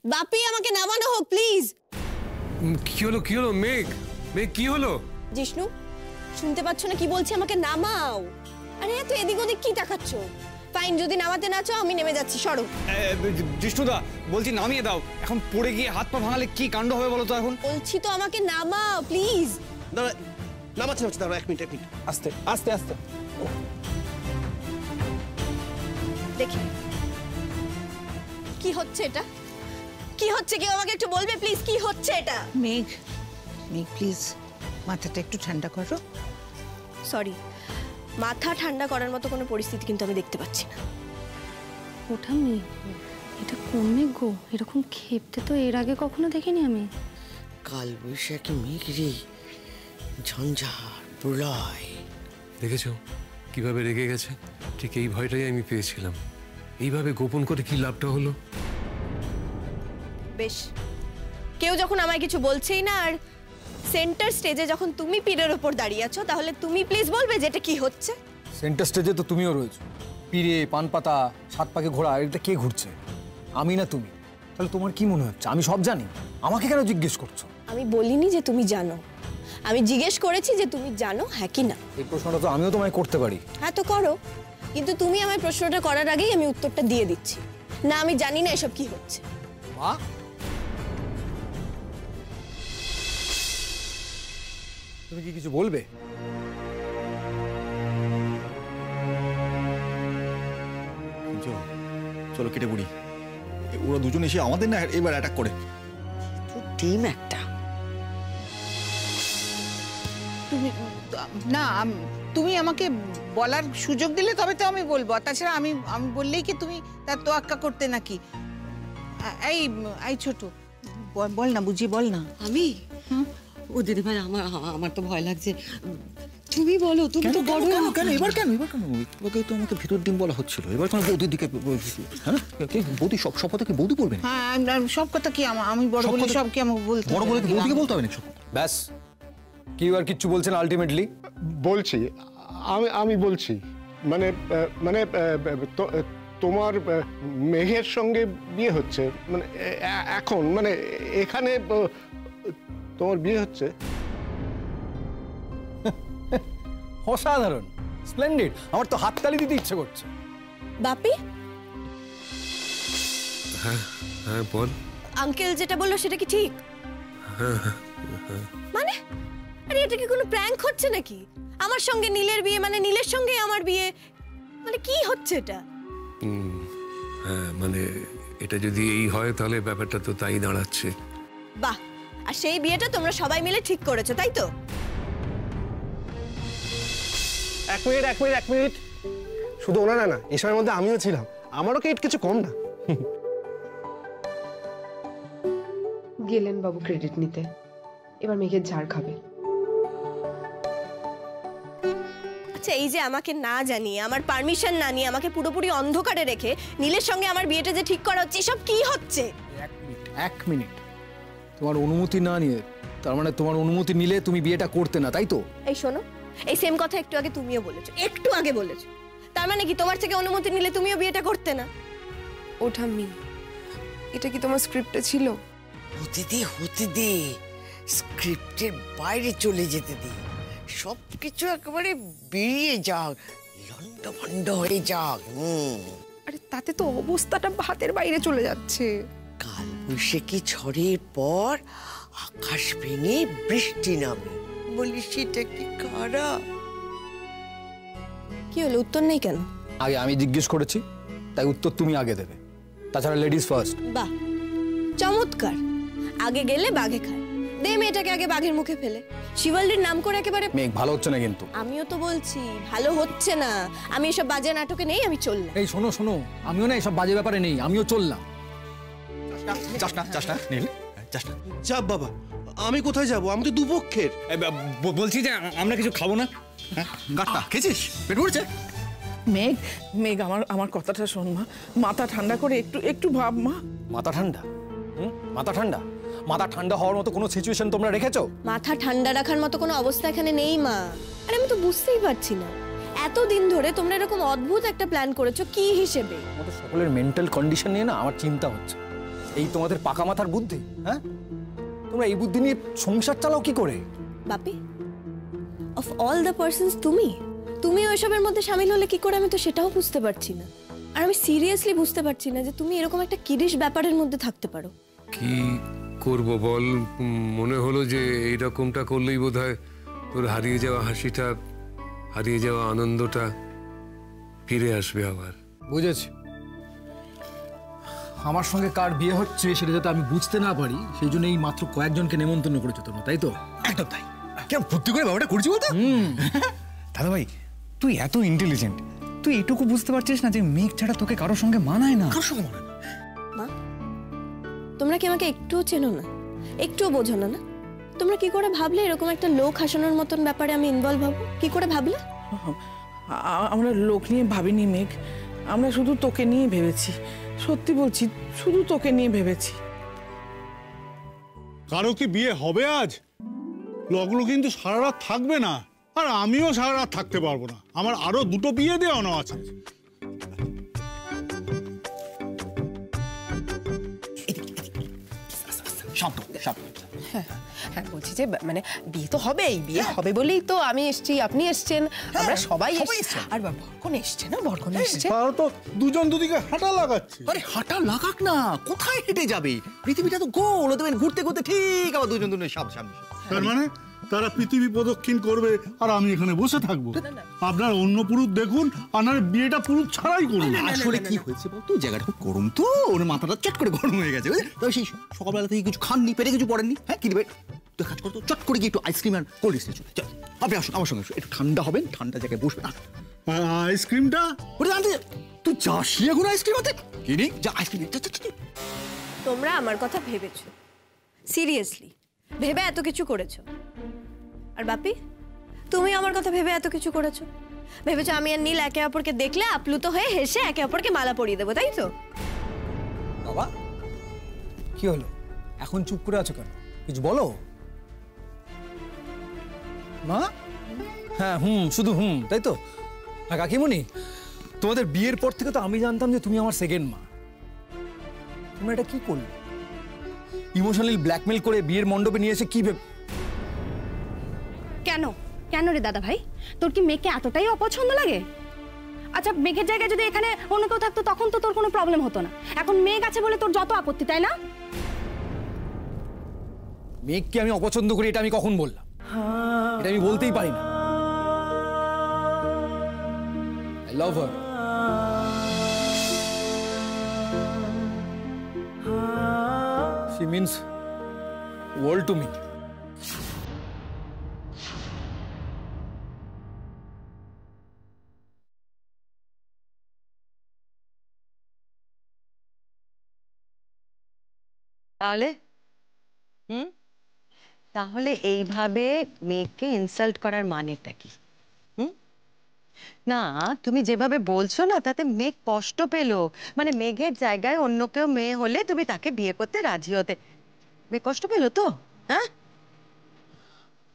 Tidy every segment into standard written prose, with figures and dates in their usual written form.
বাপি আমাকে নামানো হোক প্লিজ। কি হলো মেঘ? মেঘ কি হলো? জিষ্ণু শুনতে পাচ্ছ না কি বলছি? আমাকে নামাও। আরে এত এদিক ওদিক কি তাকাচ্ছ? ফাইন, যদি নামাতে না চাও আমি নেমে যাচ্ছি, সরো। জিষ্ণুদা বলছি নামিয়ে দাও, এখন পড়ে গিয়ে হাত পা ভাঙালে কি কাণ্ড হবে বলো তো। এখন বলছি তো আমাকে নামাও প্লিজ। দাঁড়া, নামাচ্ছি দাঁড়া, এক মিনিট। আস্তে আস্তে আস্তে। দেখি কি হচ্ছে এটা, কি হচ্ছে? কেউ আমাকে একটু বলবে প্লিজ কি হচ্ছে এটা? মেঘ প্লিজ মাথাটা একটু ঠান্ডা করো। সরি, মাথা ঠান্ডা করার মতো কোনো পরিস্থিতি কিন্তু আমি দেখতে পাচ্ছি না। ওঠা মেঘ, এটা কোন মেঘ গো? এরকম ক্ষেপতে তো এর আগে কখনো দেখিনি আমি। কাল বৈশাখী মেঘ রে, ঝঞ্ঝার প্রলয়। দেখেছো কিভাবে রেগে গেছে? ঠিক এই ভয়টাই আমি পেয়েছিলাম। এইভাবে গোপন করে কি লাভটা হলো? বেশ, কেউ যখন আমায় কিছু বলছেই না, আর সেন্টার স্টেজে যখন তুমি পীরের ওপর দাঁড়িয়ে আছো, তাহলে তুমি প্লিজ বলবে যে এটা কি হচ্ছে? সেন্টার স্টেজে তো তুমিও রয়েছো। পিড়ে, পান পাতা, সাত পাকে ঘোড়া, এটা কে ঘুরছে? আমি না তুমি? তাহলে তোমার কি মনে হচ্ছে আমি সব জানি? আমাকে কেন জিজ্ঞেস করছো? আমি বলিনি যে তুমি জানো, আমি জিজ্ঞেস করেছি যে তুমি জানো হ্যাঁ কি না। এই প্রশ্নটা তো আমিও তোমায় করতে পারি। হ্যাঁ তো করো, কিন্তু তুমি আমায় প্রশ্নটা করার আগেই আমি উত্তরটা দিয়ে দিচ্ছি। না, আমি জানি না এসব কি হচ্ছে। মা, তুমি কি কিছু বলবে? চলো কেটে পড়ি। ওরা দুজন এসে আমাদের না এবার অ্যাটাক করে। টিম একটা। তুমি আমাকে বলার সুযোগ দিলে তবে তো আমি বলবো, তাছাড়া আমি বললেই কি তুমি তার তোয়াক্কা করতে নাকি? এই ছোট, বল না, বুঝিয়ে বল না। আমি ও দিদিভাই, আমার তো ভয় লাগছে। তুমি বলো, তুমি তো বড়। কেন এবার কেন ওকে তো আমাকে ভিতর ডিম বলা হচ্ছিল, এবার কেন বৌদির দিকে? হ্যাঁ, বৌদি সব কথা কি বৌদি বলবেন? হ্যাঁ, সব কথা কি আমি বড় বলে সব কি আমাকে বলতে? বড় বলে বৌদিকে বলতে হবে না সব? ব্যাস, কি আর কিচ্ছু বলছেন? আলটিমেটলি বলছি, আমি বলছি মানে মানে তোমার মেঘের সঙ্গে বিয়ে হচ্ছে, মানে এখন মানে এখানে তোমার বিয়ে হচ্ছে। অসাধারণ, স্প্লেন্ডিড। আমার তো হাততালি দিতে ইচ্ছে করছে। বাপি, হ্যাঁ হ্যাঁ বল। আঙ্কেল যেটা বললো সেটা কি ঠিক? মানে আরে এটা কি কোনো প্র্যাঙ্ক হচ্ছে নাকি? আমার সঙ্গে নীলের বিয়ে মানে নীলের সঙ্গে আমার বিয়ে, মানে কি হচ্ছে এটা? হ্যাঁ মানে এটা যদি এই হয় তাহলে ব্যাপারটা তো তাই দাঁড়াচ্ছে। বাহ, আর সেই বিয়েটা তোমরা সবাই মিলে ঠিক করেছো তাই তো? এক মিনিট, শুধু ওনারা না, এসবের মধ্যে আমিও ছিলাম। আমারও কি কিছু কম না। গেলেন বাবু ক্রেডিট নিতে, এবার মেঘের ঝাড় খাবে। আচ্ছা, এই যে আমাকে না জানিয়ে, আমার পারমিশন না নিয়ে, আমাকে পুরোপুরি অন্ধকারে রেখে নীলের সঙ্গে আমার বিয়েটা যে ঠিক করা হচ্ছে, এসব কি হচ্ছে? এক মিনিট, তোমার অনুমতি না নিয়ে, তার মানে তোমার অনুমতি নিলে তুমি বিয়েটা করতে না, তাই তো? এই শোনো, এই সেম কথা একটু আগে তুমিও বলেছো, একটু আগে বলেছো। তার মানে কি তোমার থেকে অনুমতি নিলে তুমিও বিয়েটা করতে না? ওঠামি, এটা কি তোমার স্ক্রিপ্টে ছিল? হতে দে, স্ক্রিপ্টের বাইরে চলে যেতে দে। সবকিছু একেবারে বেরিয়ে যাক, লন্ডভন্ড হয়ে যাক। আরে তাতে তো অবস্থাটা হাতের বাইরে চলে যাচ্ছে। কাল বৈশাখী ঝড়ের পর আকাশ ভেঙে বৃষ্টি নামে, বলি সেটা কি খারাপ? কি হলো, উত্তর নেই কেন? আগে আমি জিজ্ঞেস করেছি, তাই উত্তর তুমি আগে দেবে। তাছাড়া লেডিস ফার্স্ট। বাহ, চমৎকার। আগে গেলে বাঘে খায়, দে মেয়েটাকে আগে বাঘের মুখে ফেলে। শিবল্লির নাম করে একেবারে। মেঘ, ভালো হচ্ছে না কিন্তু। আমিও তো বলছি ভালো হচ্ছে না। আমি এসব বাজে নাটকে নেই, আমি চললাম। এই শোনো, আমিও না এসব বাজে ব্যাপারে নেই, আমিও চললাম। যা বাবা, আমি কোথায় যাব? আমি তো দুপক্ষের। বলছি যে আমরা কিছু খাবো না। গাট্টা খেয়েছিস? পেট ভরছে? মেঘ আমার কথাটা শোন মা, মাথা ঠান্ডা করে একটু ভাব মা। মাথা ঠান্ডা? মাথা ঠান্ডা হওয়ার মতো কোনো সিচুয়েশন তোমরা রেখেছো? মাথা ঠান্ডা রাখার মতো কোনো অবস্থা এখানে নেই মা। আরে আমি তো বুঝতেই পারছি না, এতদিন ধরে তোমরা এরকম অদ্ভুত একটা প্ল্যান করেছো কি হিসেবে? আমাদের সকলের মেন্টাল কন্ডিশন নিয়ে না আমার চিন্তা হচ্ছে। এই তোমাদের পাকা মাথার বুদ্ধি? হ্যাঁ, তোমরা এই বুদ্ধি নিয়ে সংসার চালাও কি করে? বাপি, অফ অল দ্য পার্সনস তুমি ওইসবের মধ্যে সামিল হলে কি করে আমি তো সেটাও বুঝতে পারছি না। আর আমি সিরিয়াসলি বুঝতে পারছি না যে তুমি এরকম একটা কিরিশ ব্যাপারের মধ্যে থাকতে পারো। কি করব বল, মনে হলো যে এইরকমটা করলেই বোধহয় তোর হারিয়ে যাওয়া হাসিটা, হারিয়ে যাওয়া আনন্দটা ফিরে আসবে আবার। বুঝেছি, আমার সঙ্গে কার বিয়ে হচ্ছে সেটা যাতে আমি বুঝতে না পারি সেই জন্য এই মাত্র কয়েকজনকে নেমন্তন্ন করেছো তোমরা, তাই তো? একদম তাই। কেন বুদ্ধি করে ব্যাপারটা করছি বলতো? দাদা ভাই, তুই এত ইন্টেলিজেন্ট, তুই এটুকু বুঝতে পারছিস না যে মেঘ ছাড়া তোকে কারোর সঙ্গে মানায় না? কারোর সঙ্গে মানায় না। মা, তোমরা কি আমাকে একটুও চেনো না, একটুও বোঝো না? না, তোমরা কি করে ভাবলে এরকম একটা লোক হাসানোর মতন ব্যাপারে আমি ইনভলভ হব? কি করে ভাবলে? আমরা লোক নিয়ে ভাবিনি মেঘ, আমরা শুধু তোকে নিয়ে ভেবেছি। সত্যি বলছি, শুধু তোকে নিয়ে ভেবেছি। কারো কি বিয়ে হবে আজ? লগ্ন কিন্তু সারা রাত থাকবে না, আর আমিও সারা রাত থাকতে পারবো না। আমার আরো দুটো বিয়ে দেওয়ানো আছে। হ্যাঁ, বলছি যে মানে বিয়ে তো হবেই, বিয়ে হবে বলেই তো আমি এসেছি, আপনি এসেছেন, আমরা সবাই এসেছি। আর বরকন এসছে না, বরকন এসছে। তারা তো দুজন দুদিকে হাঁটা লাগাচ্ছে। আরে হাঁটা লাগাক না, কোথায় হেঁটে যাবে? পৃথিবীটা তো গোল, ওদের ঘুরতে ঘুরতে ঠিক আবার দুজন দুজনের সামনে। তার মানে তারা পৃথিবী প্রদক্ষিণ করবে আর আমি এখানে বসে থাকবো? আপনার অন্য পুরুষ দেখুন, আপনার বিয়েটা পুরুষ ছাড়াই করুন। আসলে কি হয়েছে বলতো, জায়গাটা খুব গরম তো, ওর মাথাটা চট করে গরম হয়ে গেছে। তবে সেই সকালবেলা থেকে কিছু খাননি, পেটে কিছু পড়েননি। হ্যাঁ, কি দেবে? তো কাজ করতো, চট করে গিয়ে একটু আইসক্রিম আর কোল্ড ড্রিঙ্কস চল। আপনি আসুন আমার সঙ্গে, একটু ঠান্ডা হবেন, ঠান্ডা জায়গায় বসবেন। আইসক্রিমটা ওটা জানতে তুই যাস এখন আইসক্রিম হতে কিনি, যা আইসক্রিম। তোমরা আমার কথা ভেবেছো, সিরিয়াসলি ভেবে এত কিছু করেছো? আর বাপি, তুমি আমার কথা ভেবে এত কিছু করেছো? ভেবেছো আমি আর নীল একে অপরকে দেখলে আপ্লুত হয়ে হেসে একে অপরকে মালা পরিয়ে দেবো, তাই তো? বাবা, কি হলো? এখন চুপ করে আছো কেন? কিছু বলো। মা? হ্যাঁ, শুধু তাই তো? হ্যাঁ কাকিমণি, তোমাদের বিয়ের পর থেকে তো আমি জানতাম যে তুমি আমার সেকেন্ড মা। তোমরা এটা কি করলে? ইমোশনালি ব্ল্যাকমেল করে বিয়ের মণ্ডপে নিয়ে এসে কি কেন কেন রে দাদা ভাই, তোর কি মেয়েকে এতটাই অপছন্দ লাগে? আচ্ছা, মেঘের জায়গায় যদি এখানে অন্য কেউ থাকতো তখন তো তোর কোনো প্রবলেম হতো না। এখন মেঘ আছে বলে তোর যত আপত্তি, তাই না? মেঘকে আমি অপছন্দ করি এটা আমি কখন বললাম? এটা আমি বলতেই পারি না। I love her. She means world to me. তাহলে তাহলে এইভাবে মেয়েকে ইনসাল্ট করার মানেটা কি? না, তুমি যেভাবে বলছো না তাতে মেঘ কষ্ট পেল। মানে মেঘের জায়গায় অন্য কেউ মেয়ে হলে তুমি তাকে বিয়ে করতে রাজি হতে, মেঘ কষ্ট পেল তো? হ্যাঁ,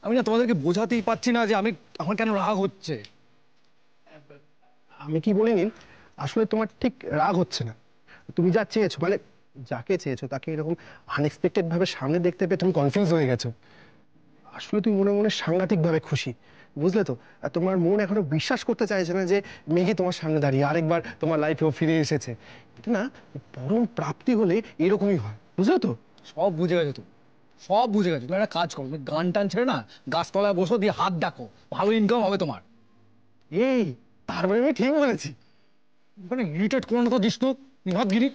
আমি না তোমাদেরকে বোঝাতেই পারছি না যে আমার কেন রাগ হচ্ছে। আমি কি বলিনি, আসলে তোমার ঠিক রাগ হচ্ছে না। তুমি যা চেয়েছো, মানে যাকে চেয়েছো তাকে এরকম আনএক্সপেক্টেড ভাবে সামনে দেখতে পেয়ে তুমি কনফিউজ হয়ে গেছো। আসলে তুমি মনে মনে সাংঘাতিক ভাবে খুশি, বুঝলে তো? আর তোমার মন এখনো বিশ্বাস করতে চাইছে না যে মেঘে তোমার সামনে দাঁড়িয়ে আরেকবার তোমার লাইফেও ফিরে এসেছে। এটা না, পরম প্রাপ্তি হলে এরকমই হয়, বুঝলে তো? সব বুঝে গেছো তুমি, সব বুঝে গেছো। তুমি একটা কাজ করো, তুমি গান টান ছেড়ে না গাছতলায় বসো, দিয়ে হাত ডাকো, ভালো ইনকাম হবে তোমার। এই তার মানে আমি ঠিক বলেছি? মানে ইরিটেট করো না তো দিস তো, নিহাতগিরি।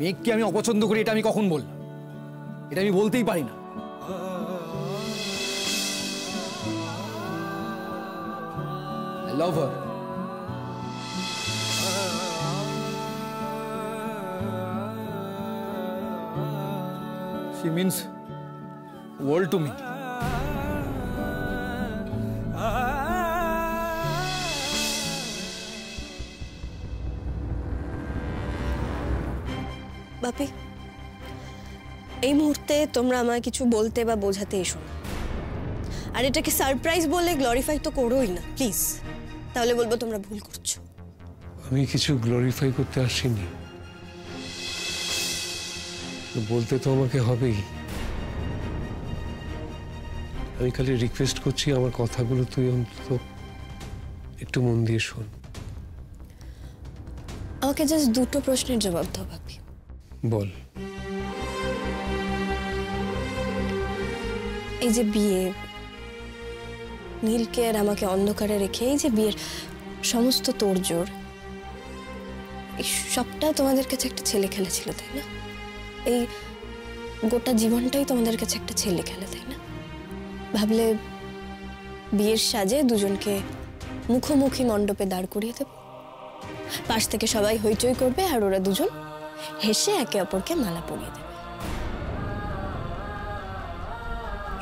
মেঘকে আমি অপছন্দ করি এটা আমি কখন বললাম? এটা আমি বলতেই পারি না। I love her. She means world to me. বাপি, এই মুহূর্তে তোমরা আমায় কিছু বলতে বা বোঝাতে এসো না। আর এটাকে সারপ্রাইজ বলে গ্লোরিফাই তো করোই না প্লিজ, তাহলে বলবো তোমরা ভুল করছো। আমি কিছু গ্লোরিফাই করতে আসিনি, বলতে তো আমাকে হবেই। আমি খালি রিকোয়েস্ট করছি, আমার কথাগুলো তুই অন্তত একটু মন দিয়ে শোন। আমাকে জাস্ট দুটো প্রশ্নের জবাব দাও বাপি। বল। এই যে বিয়ে, নীলকে আর আমাকে অন্ধকারে রেখে এই যে বিয়ের সমস্ত তোড়জোড়, এই সবটা তোমাদের কাছে একটা ছেলে খেলা ছিল, তাই না? এই গোটা জীবনটাই তোমাদের কাছে একটা ছেলে খেলা, তাই না? ভাবলে বিয়ের সাজে দুজনকে মুখোমুখি মণ্ডপে দাঁড় করিয়ে দেব, পাশ থেকে সবাই হইচই করবে আর ওরা দুজন হেসে একে অপরকে মালা পরিয়ে দেবে।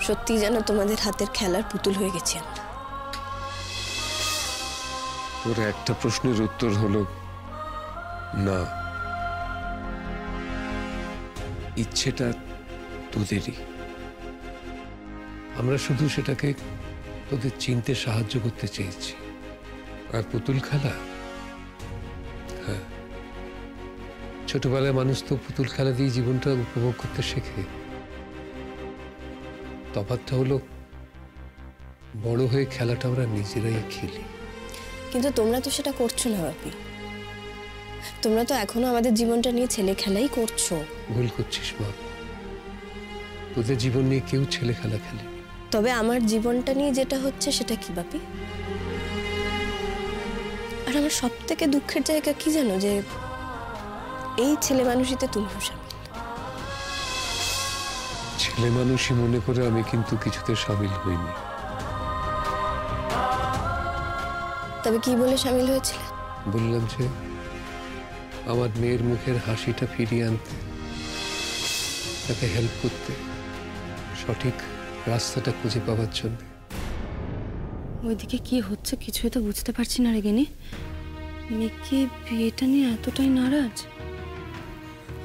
সত্যি যেন তোমাদের হাতের খেলার পুতুল হয়ে গেছি আমরা। তোর একটা প্রশ্নের উত্তর হলো না, ইচ্ছেটা তোদেরই। আমরা শুধু সেটাকে তোদের চিনতে সাহায্য করতে চেয়েছি। আর পুতুল খেলা, হ্যাঁ, ছোটবেলায় মানুষ তো পুতুল খেলা দিয়ে জীবনটা উপভোগ করতে শেখে। তফাৎটা হলো বড় হয়ে খেলাটা আমরা নিজেরাই খেলি। কিন্তু তোমরা তো সেটা করছো না বাপি, তোমরা তো এখনো আমাদের জীবনটা নিয়ে ছেলে খেলাই করছো। ভুল করছিস মা, তোদের জীবন নিয়ে কেউ ছেলে খেলা খেলে। তবে আমার জীবনটা নিয়ে যেটা হচ্ছে সেটা কি বাপি? আর আমার সব থেকে দুঃখের জায়গা কি জানো, যে এই ছেলে মানুষইতে তুমিও সামিল। ছেলে মানুষই মনে করে আমি কিন্তু কিছুতে সামিল হইনি। তবে কি বলে সামিল হয়েছিল? বললাম যে আমার মেয়ের মুখের হাসিটা ফিরিয়ে আনতে, তাকে হেল্প করতে, সঠিক রাস্তাটা খুঁজে পাওয়ার জন্য। ওইদিকে কি হচ্ছে কিছুই তো বুঝতে পারছি না রে গিনি। মেয়েকে বিয়েটা নিয়ে এতটাই নারাজ।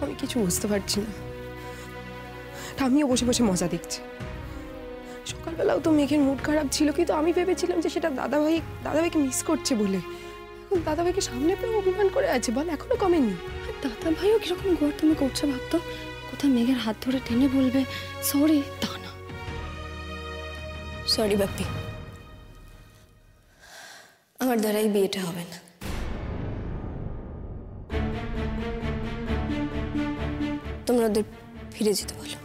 আমি কিছু বুঝতে পারছি না। আমিও বসে বসে মজা দেখছি। সকালবেলাও তো মেঘের মুড খারাপ ছিল, কিন্তু আমি ভেবেছিলাম যে সেটা দাদাভাইকে মিস করছে বলে। এখন দাদাভাইকে সামনে পেয়ে অভিমান করে আছে, বল এখনো কমেনি। আর দাদাভাইও কিরকম গোয়ার্তামি করছে ভাবতো। কোথায় মেঘের হাত ধরে টেনে বলবে সরি, তা না। সরি বাপ্পি, আমার দ্বারাই বিয়েটা হবে না। তোমরা ওদের ফিরে যেতে বলো,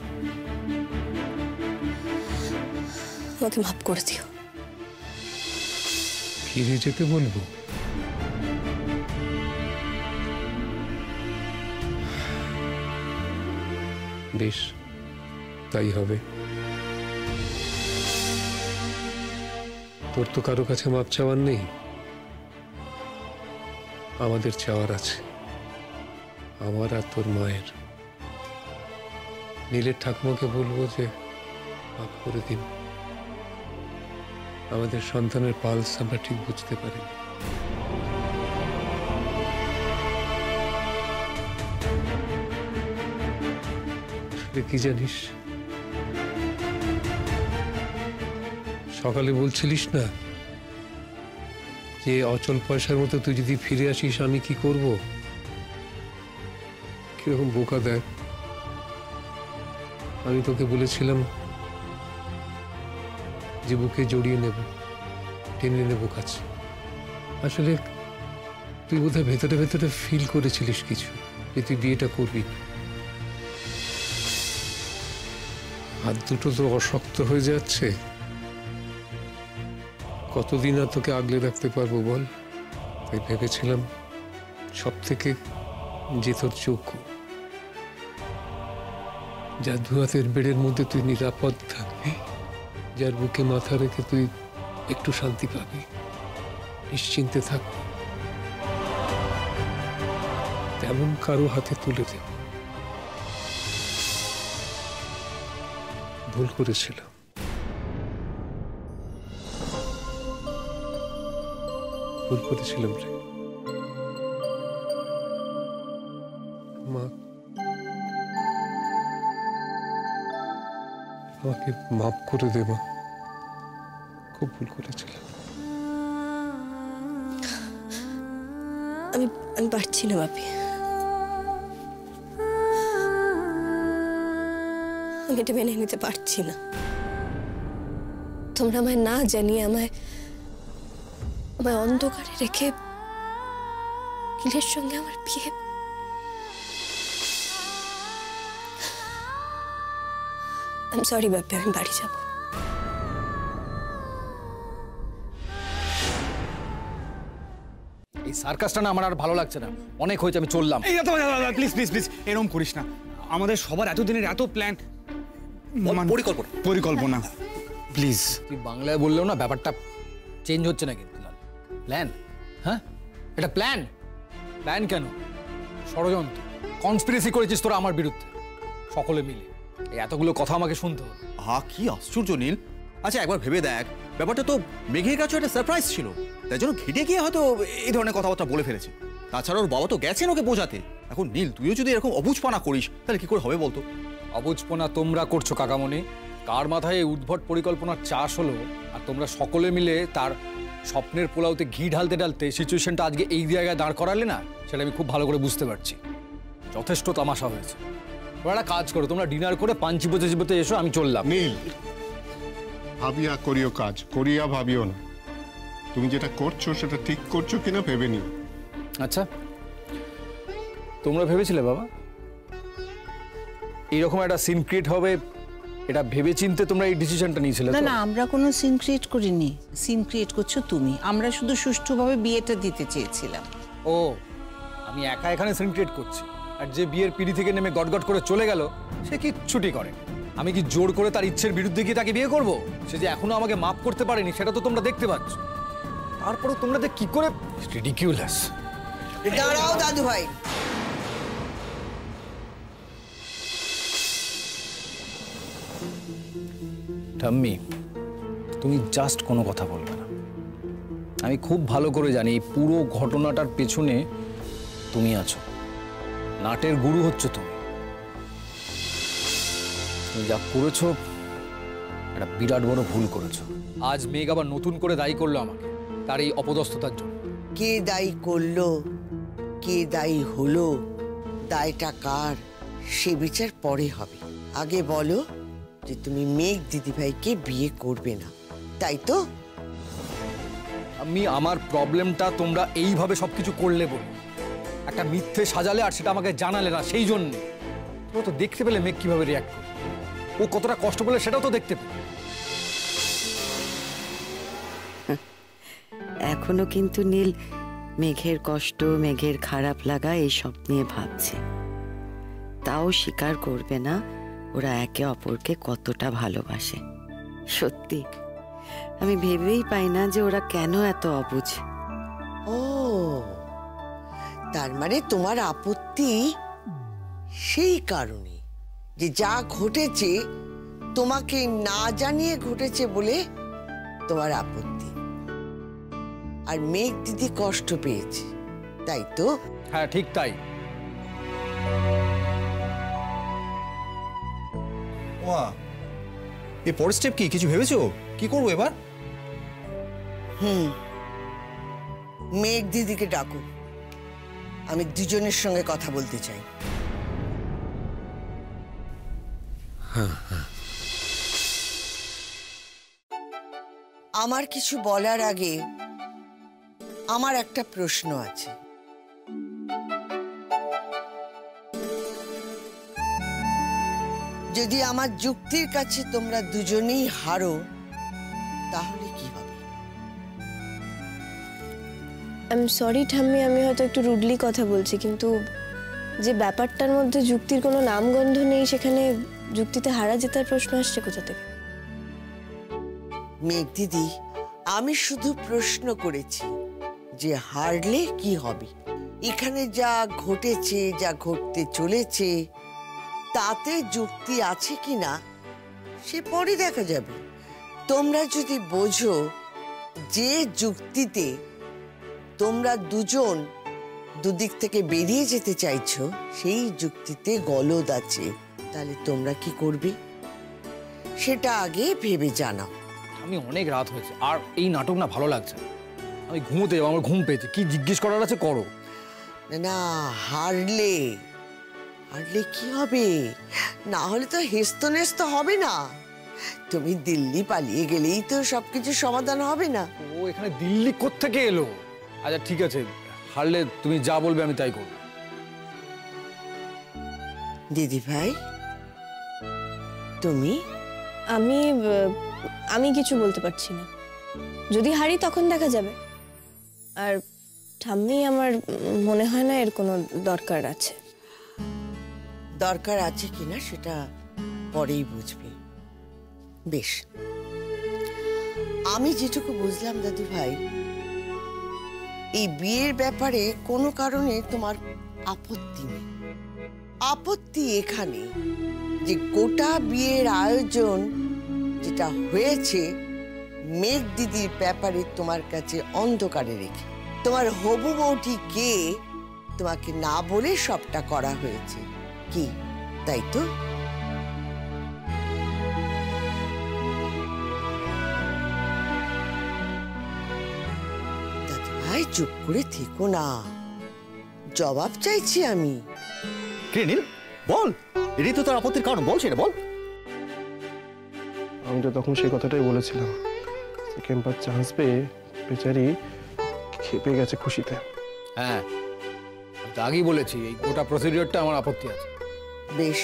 আমাকে মাফ করে দিও। ফিরে যেতে বলবো? বেশ, তাই হবে। তোর তো কারো কাছে মাপ চাওয়ার নেই, আমাদের চাওয়ার আছে, আমার আর তোর মায়ের। নীলের ঠাকুমাকে বলবো যে মাফ করে দিন, আমাদের সন্তানের পালস আমরা ঠিক বুঝতে পারি। কি জানিস, সকালে বলছিলিস না যে অচল পয়সার মতো তুই যদি ফিরে আসিস আমি কি করব? কিরকম বোকা দেয়। আমি তোকে বলেছিলাম যে বুকে জড়িয়ে নেব, টেনে নেব কাছে। আসলে তুই বোধহয় ভেতরে ভেতরে ফিল করেছিলিস কিছু, যে তুই বিয়েটা করবি। হাত দুটো তো অশক্ত হয়ে যাচ্ছে, কতদিন আর তোকে আগলে রাখতে পারবো বল? তাই ভেবেছিলাম সব থেকে যে তোর চোখ, যার ধুয়াতের বেড়ের মধ্যে তুই নিরাপদ থাকবি, যার বুকে মাথা রেখে তুই একটু শান্তি পাবি, নিশ্চিন্তে থাকবি, তেমন কারো হাতে তুলে দেব। ভুল করেছিলাম। ভুল করেছিলাম রে মা। আমাকে মাফ করে দে মা, খুব ভুল করেছিলাম। আমি আমি পারছি না বাপি, আমি এটা মেনে নিতে পারছি না। তোমরা আমায় না জানিয়ে আমায় অন্ধকারে রেখে নীলের সঙ্গে আমার বিয়ে। আমি সরি বাপি, আমি বাড়ি যাব। এই সার্কাসটা না আমার আর ভালো লাগছে না, অনেক হয়েছে, আমি চললাম। প্লিজ প্লিজ প্লিজ এরকম করিস না, আমাদের সবার এতদিনের এত প্ল্যান, পরিকল্পনা প্লিজ। তুই বাংলায় বললেও না ব্যাপারটা চেঞ্জ হচ্ছে না কিন্তু। প্ল্যান? হ্যাঁ, এটা প্ল্যান? প্ল্যান কেন? ষড়যন্ত্র, কনস্পিরেসি করেছিস তোরা আমার বিরুদ্ধে সকলে মিলে। এই এতগুলো কথা আমাকে শুনতে হলো। কি আশ্চর্য নীল। আচ্ছা একবার ভেবে দেখ, ব্যাপারটা তো মেঘের কাছে একটা সারপ্রাইজ ছিল, তাই জন্য ঘেটে গিয়ে হয়তো এই ধরনের কথাবার্তা বলে ফেলেছে। তাছাড়া ওর বাবা তো গেছেন ওকে বোঝাতে। এখন নীল তুইও যদি এরকম অবুঝপনা করিস তাহলে কি করে হবে বলতো? অবুঝপনা তোমরা করছো কাকামণি। কার মাথায় এই উদ্ভট পরিকল্পনার চাষ হলো আর তোমরা সকলে মিলে তার স্বপ্নের পোলাওতে ঘি ঢালতে ঢালতে সিচুয়েশনটা আজকে এই জায়গায় দাঁড় করালে না, সেটা আমি খুব ভালো করে বুঝতে পারছি। যথেষ্ট তামাশা হয়েছে। তোমরা একটা কাজ করো, তোমরা ডিনার করে পাঞ্চি বোঝে জীবতে এসো, আমি চললাম। নীল, ভাবিয়া করিও কাজ, করিয়া ভাবিও না। তুমি যেটা করছো সেটা ঠিক করছো কিনা ভেবে নিও। আচ্ছা, তোমরা ভেবেছিলে বাবা এইরকম একটা সিন ক্রিয়েট হবে? এটা ভেবে চিনতে তোমরা এই ডিসিশনটা নিয়েছিলে? না না, আমরা কোনো সিন ক্রিয়েট করিনি। সিন ক্রিয়েট করছো তুমি। আমরা শুধু সুষ্ঠুভাবে বিয়েটা দিতে চেয়েছিলাম। ও, আমি একা এখানে সিন ক্রিয়েট করছি, আর যে বিয়ের পিড়ি থেকে নেমে গটগট করে চলে গেল সে কি ছুটি করে? আমি কি জোর করে তার ইচ্ছের বিরুদ্ধে গিয়ে তাকে বিয়ে করব? সে যে এখনো আমাকে মাফ করতে পারেনি সেটা তো তোমরা দেখতে পাচ্ছ। তারপরে তোমরা কি করে? রিডিকিউলাস। দাঁড়াও দাদু ভাই, ঠাম্মি, তুমি জাস্ট কোনো কথা বলবে না। আমি খুব ভালো করে জানি এই পুরো ঘটনাটার পেছনে তুমি আছো, নাটের গুরু হচ্ছে তুমি। তুমি যা করেছো একটা বিরাট বড় ভুল করেছো। আজ মেঘ আবার নতুন করে দায়ী করলো আমাকে তার এই অপদস্থতার জন্য। কে দায়ী করলো, কে দায়ী হলো, দায়টা কার সে বিচার পরে হবে। আগে বলো যে তুমি মেঘ দিদিভাইকে বিয়ে করবে না, তাই তো? আমি আমার প্রবলেমটা তোমরা এইভাবে সবকিছু করলে বলো, একটা মিথ্যে সাজালে আর সেটা আমাকে জানালে না, সেই জন্য। তোমরা তো দেখতে পেলে মেঘ কিভাবে রিয়াক্ট করে, ও কতটা কষ্ট পেলে সেটাও তো দেখতে পেলে। এখনো কিন্তু নীল মেঘের কষ্ট, মেঘের খারাপ লাগা এইসব নিয়ে ভাবছে। তাও স্বীকার করবে না ওরা একে অপরকে কতটা ভালোবাসে। সত্যি আমি ভেবেই পাই না যে ওরা কেন এত অবুঝ। ও, তার মানে তোমার আপত্তি সেই কারণে যে যা ঘটেছে তোমাকে না জানিয়ে ঘটেছে বলে তোমার আপত্তি। আর মেঘ দিদি কষ্ট পেয়েছে, তাই তো? হ্যাঁ, ঠিক তাই। এর পরের স্টেপ কি? কিছু ভেবেছো? কি করবো এবার? মেঘ দিদিকে ডাকো, আমি দুজনের সঙ্গে কথা বলতে চাই। আমার কিছু বলার আগে আমার একটা প্রশ্ন আছে। যদি আমার যুক্তির কাছে তোমরা দুজনেই হারো তাহলে কি হবে? আই এম সরি ঠাম্মি, আমি হয়তো একটু রুডলি কথা বলছি, কিন্তু যে ব্যাপারটার মধ্যে যুক্তির কোনো নামগন্ধ নেই সেখানে যুক্তিতে হারা জেতার প্রশ্ন আসছে কোথা থেকে? মেঘ দিদি, আমি শুধু প্রশ্ন করেছি যে হারলে কি হবে। এখানে যা ঘটেছে, যা ঘটতে চলেছে, তাতে যুক্তি আছে কিনা সে পরে দেখা যাবে। তোমরা যদি বোঝো যে যুক্তিতে তোমরা দুজন দুদিক থেকে বেরিয়ে যেতে চাইছো সেই যুক্তিতে গলদ আছে, তাহলে তোমরা কি করবে সেটা আগে ভেবে জানাও। আমি অনেক রাত হয়েছে, আর এই নাটক না ভালো লাগছে না। আমি ঘুমোতে যাবো, আমার ঘুম পেয়েছে। কি জিজ্ঞেস করার আছে করো। না, হারলে হারলে কি হবে? না হলে তো হেস্তনেস্ত হবে না। তুমি দিল্লি পালিয়ে গেলেই তো সবকিছু সমাধান হবে না। ও এখানে দিল্লি কোত্থেকে এলো? আচ্ছা ঠিক আছে, হারলে তুমি যা বলবে আমি তাই করবো। দিদি ভাই, তুমি? আমি কিছু বলতে পারছি না। যদি হারি তখন দেখা যাবে। আর ঠাম্মি, আমার মনে হয় না এর কোনো দরকার আছে। দরকার আছে কিনা সেটা পরেই বুঝবে। বেশ, আমি যেটুকু বুঝলাম দাদু ভাই, এই বিয়ের ব্যাপারে কোনো কারণে তোমার আপত্তি নেই। আপত্তি এখানে যে গোটা বিয়ের আয়োজন যেটা হয়েছে মেঘ দিদির ব্যাপারে তোমার কাছে অন্ধকারে রেখে, তোমার হবু বউটি কে তোমাকে না বলে সবটা করা হয়েছে, কি তাই তো? দাদু ভাই চুপ করে থেকো না, জবাব চাইছি আমি। কে নীল, বল। এটাই তো তোর আপত্তির কারণ, বল সেটা বল। আমি তো তখন সেই কথাটাই বলেছিলাম। সেকেন্ড বার চান্স পেয়ে বেচারি খেপে গেছে খুশিতে। হ্যাঁ, আমি তো আগেই বলেছি এই গোটা প্রসিডিওরটা আমার আপত্তি আছে। বেশ,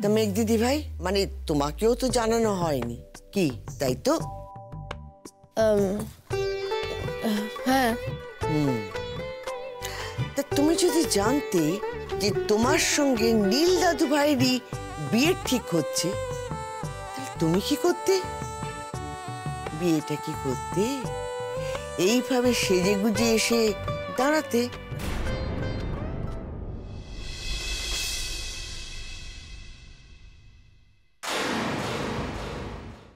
তা মেঘ দিদি ভাই, মানে তোমাকেও তো জানানো হয়নি, কি তাই তো? হ্যাঁ। তা তুমি যদি জানতে যে তোমার সঙ্গে নীল দাদু ভাইয়েরই বিয়ে ঠিক হচ্ছে, তাহলে তুমি কি করতে? বিয়েটা কি করতে? এইভাবে সেজে গুজে এসে দাঁড়াতে?